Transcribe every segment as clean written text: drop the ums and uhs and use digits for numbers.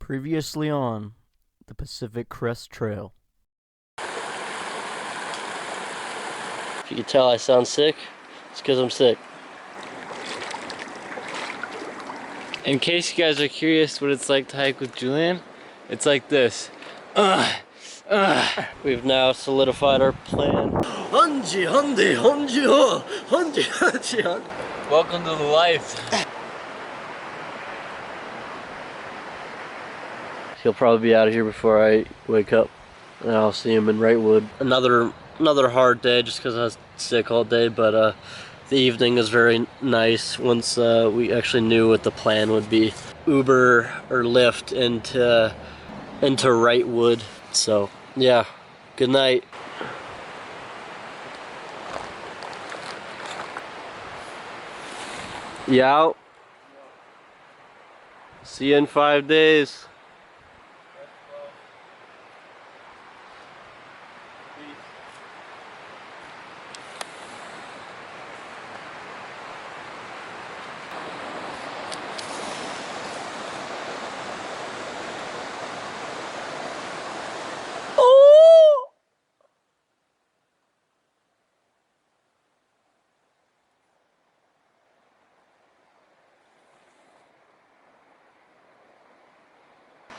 Previously on the Pacific Crest Trail. If you can tell I sound sick, it's because I'm sick. In case you guys are curious what it's like to hike with Julian, it's like this. We've now solidified our plan. Welcome to the life. He'll probably be out of here before I wake up, and I'll see him in Wrightwood. Another hard day just because I was sick all day, but the evening was very nice once we actually knew what the plan would be. Uber or Lyft into Wrightwood. So yeah, good night. You out? See you in 5 days.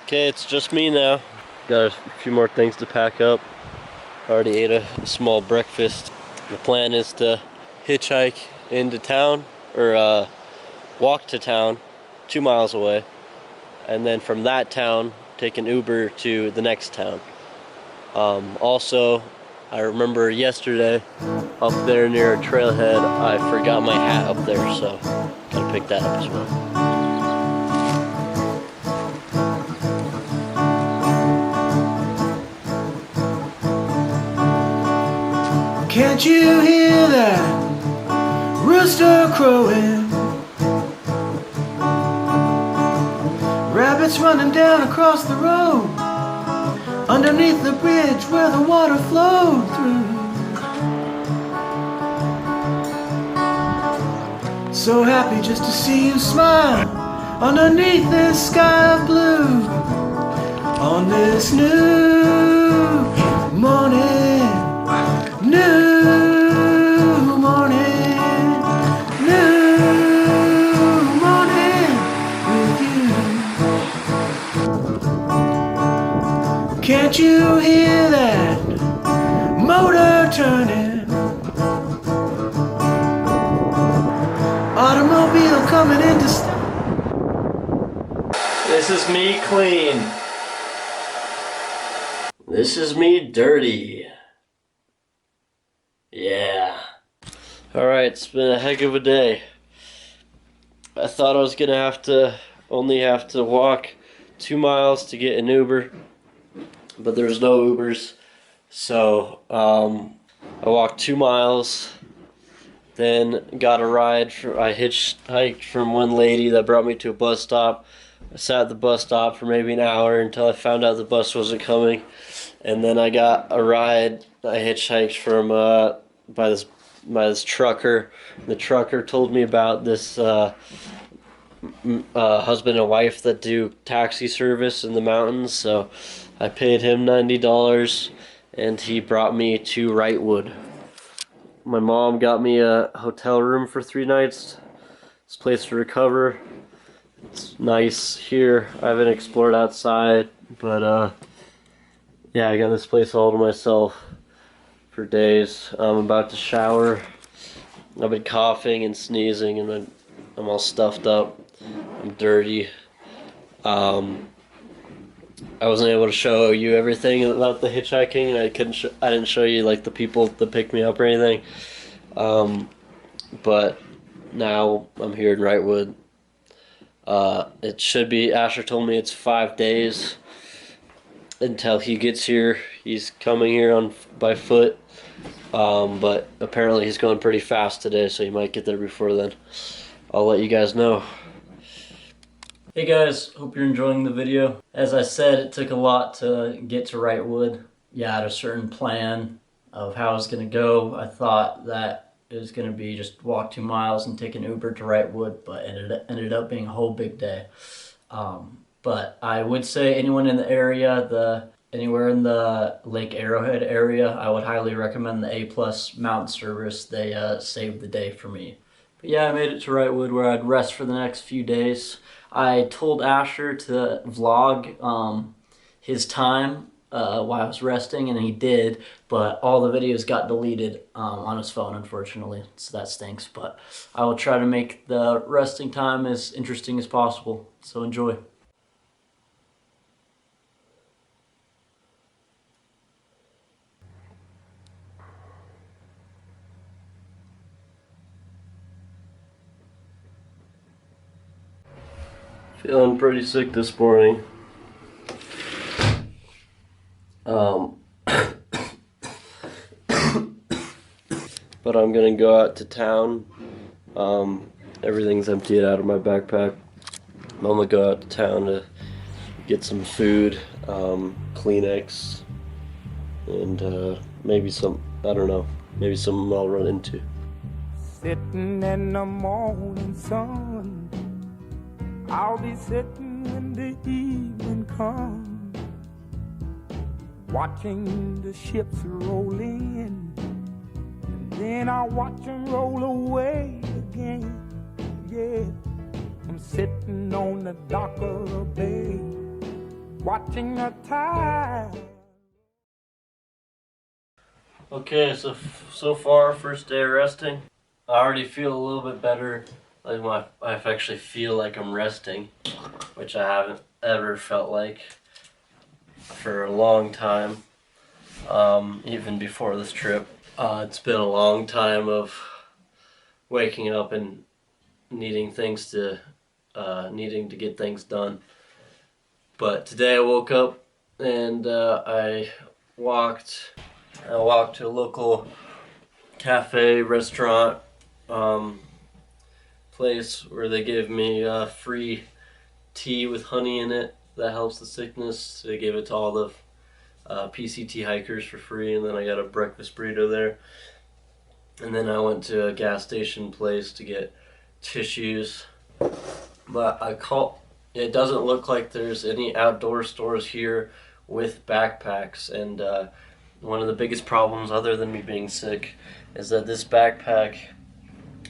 Okay, it's just me now. Got a few more things to pack up. Already ate a small breakfast. The plan is to hitchhike into town, or walk to town, 2 miles away, and then from that town take an Uber to the next town. Also, I remember yesterday up there near a trailhead I forgot my hat up there, so gotta pick that up as well. Can't you hear that rooster crowing? Rabbits running down across the road, underneath the bridge where the water flowed through. So happy just to see you smile underneath this sky of blue. On this new morning, with you. Can't you hear that motor turning? Automobile coming into stop. This is me clean. This is me dirty. Yeah. Alright, it's been a heck of a day. I thought I was gonna only have to walk 2 miles to get an Uber, but there's no Ubers. So I walked 2 miles, then got a ride. I hitchhiked from one lady that brought me to a bus stop. I sat at the bus stop for maybe an hour until I found out the bus wasn't coming, and then I got a ride. I hitchhiked from by this trucker. The trucker told me about this husband and wife that do taxi service in the mountains. So I paid him $90, and he brought me to Wrightwood. My mom got me a hotel room for 3 nights. This place to recover. It's nice here. I haven't explored outside, but yeah, I got this place all to myself for days. I'm about to shower. I've been coughing and sneezing, and I'm all stuffed up. I'm dirty. I wasn't able to show you everything about the hitchhiking, and I didn't show you like the people that picked me up or anything. But now I'm here in Wrightwood. It should be, Asher told me it's 5 days until he gets here. He's coming here by foot, but apparently he's going pretty fast today, so he might get there before then. I'll let you guys know. Hey guys, hope you're enjoying the video. As I said, it took a lot to get to Wrightwood. Yeah, I had a certain plan of how I was going to go. I thought that it was going to be just walk 2 miles and take an Uber to Wrightwood, but it ended up being a whole big day. But I would say anyone in the area, anywhere in the Lake Arrowhead area, I would highly recommend the A Plus Mountain Service. They saved the day for me. But yeah, I made it to Wrightwood where I'd rest for the next few days. I told Asher to vlog his time while I was resting, and he did, but all the videos got deleted on his phone, unfortunately, so that stinks. But I will try to make the resting time as interesting as possible, so enjoy. Feeling pretty sick this morning. But I'm gonna go out to town. Everything's emptied out of my backpack. I'm gonna go out to town to get some food, Kleenex, and maybe some, I don't know, maybe something I'll run into. Sitting in the morning sun, I'll be sitting when the evening comes, watching the ships roll in, and then I'll watch them roll away again. Yeah, I'm sitting on the dock of the bay, watching the tide. Okay, so far, first day of resting. I already feel a little bit better. Like I actually feel like I'm resting, which I haven't ever felt like for a long time, even before this trip. It's been a long time of waking up and needing to get things done. But today I woke up and I walked to a local cafe, restaurant, place where they give me free tea with honey in it that helps the sickness. They gave it to all the PCT hikers for free, and then I got a breakfast burrito there. And then I went to a gas station place to get tissues. But it doesn't look like there's any outdoor stores here with backpacks, and one of the biggest problems, other than me being sick, is that this backpack,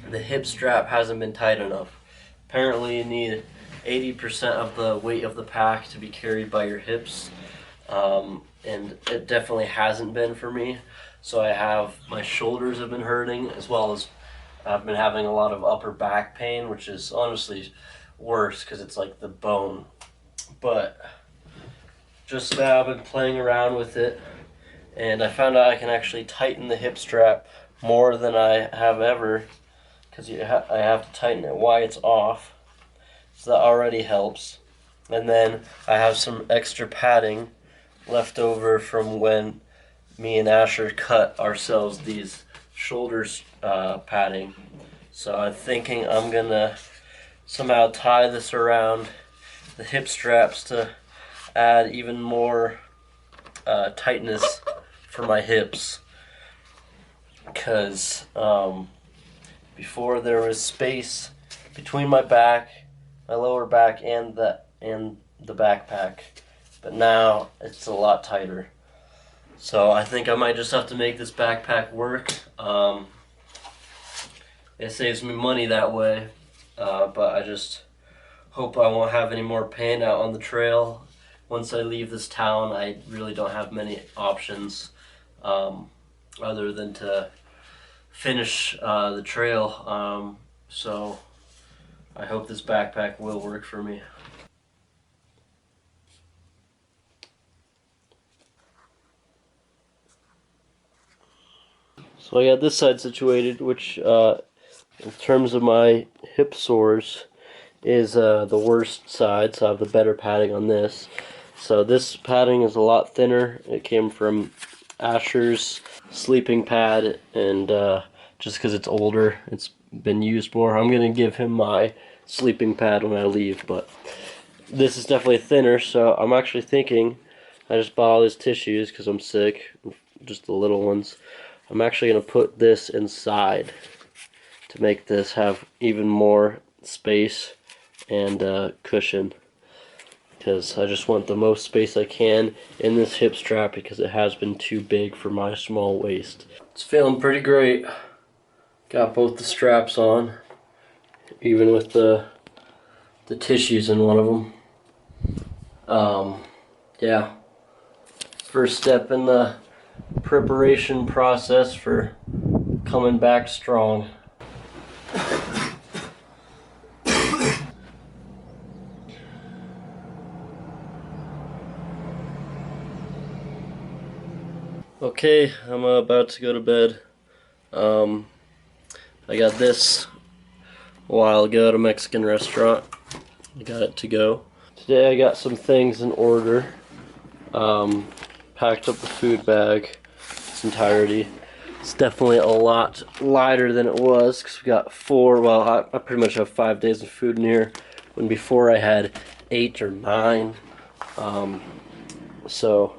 the hip strap hasn't been tight enough. Apparently you need 80% of the weight of the pack to be carried by your hips, and it definitely hasn't been for me. So my shoulders have been hurting, as well as I've been having a lot of upper back pain, which is honestly worse because it's like the bone. But just now I've been playing around with it, and I found out I can actually tighten the hip strap more than I have ever, because I have to tighten it while it's off, so that already helps. And then I have some extra padding left over from when me and Asher cut ourselves these shoulders padding. So I'm thinking I'm gonna somehow tie this around the hip straps to add even more tightness for my hips, because before there was space between my lower back, and the backpack, but now it's a lot tighter. So I think I might just have to make this backpack work. It saves me money that way, but I just hope I won't have any more pain out on the trail. Once I leave this town, I really don't have many options other than to finish the trail. So I hope this backpack will work for me. So I got this side situated, which in terms of my hip sores is the worst side, so I have the better padding on this. So this padding is a lot thinner. It came from Asher's sleeping pad, and just because it's older, it's been used more. I'm going to give him my sleeping pad when I leave, but this is definitely thinner, so I'm actually thinking, I just bought all these tissues because I'm sick, just the little ones. I'm actually going to put this inside to make this have even more space and cushion. because I just want the most space I can in this hip strap because it has been too big for my small waist. It's feeling pretty great. Got both the straps on, even with the tissues in one of them. Yeah, first step in the preparation process for coming back strong. Okay, I'm about to go to bed. I got this a while ago at a Mexican restaurant. I got it to go. Today I got some things in order. Packed up the food bag its entirety. It's definitely a lot lighter than it was because we got 4, well, I pretty much have 5 days of food in here, when before I had 8 or 9. So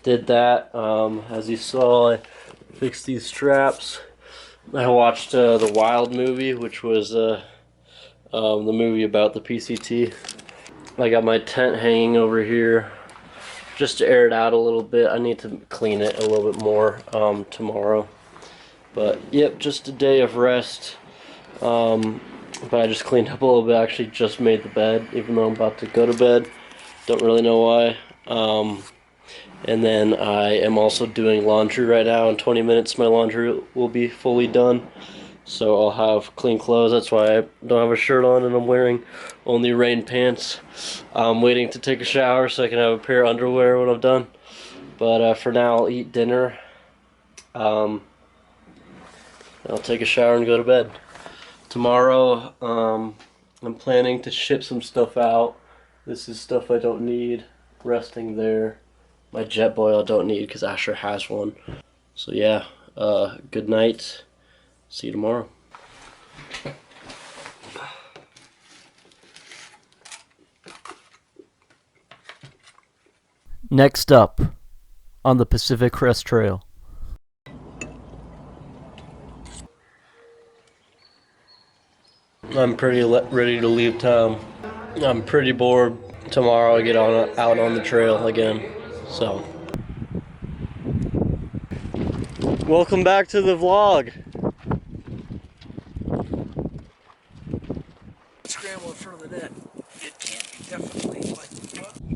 did that. As you saw, I fixed these straps. I watched the Wild movie, which was the movie about the PCT. I got my tent hanging over here just to air it out a little bit. I need to clean it a little bit more tomorrow. But yep, just a day of rest. But I just cleaned up a little bit. I actually just made the bed, even though I'm about to go to bed. Don't really know why. And then I am also doing laundry right now. In 20 minutes my laundry will be fully done. So I'll have clean clothes. That's why I don't have a shirt on and I'm wearing only rain pants. I'm waiting to take a shower so I can have a pair of underwear when I'm done. But for now I'll eat dinner. I'll take a shower and go to bed. Tomorrow I'm planning to ship some stuff out. This is stuff I don't need. Resting there. My Jetboil I don't need because Asher has one. So yeah, good night. See you tomorrow. Next up on the Pacific Crest Trail. I'm pretty ready to leave town. I'm pretty bored. Tomorrow I get out on the trail again. So, welcome back to the vlog.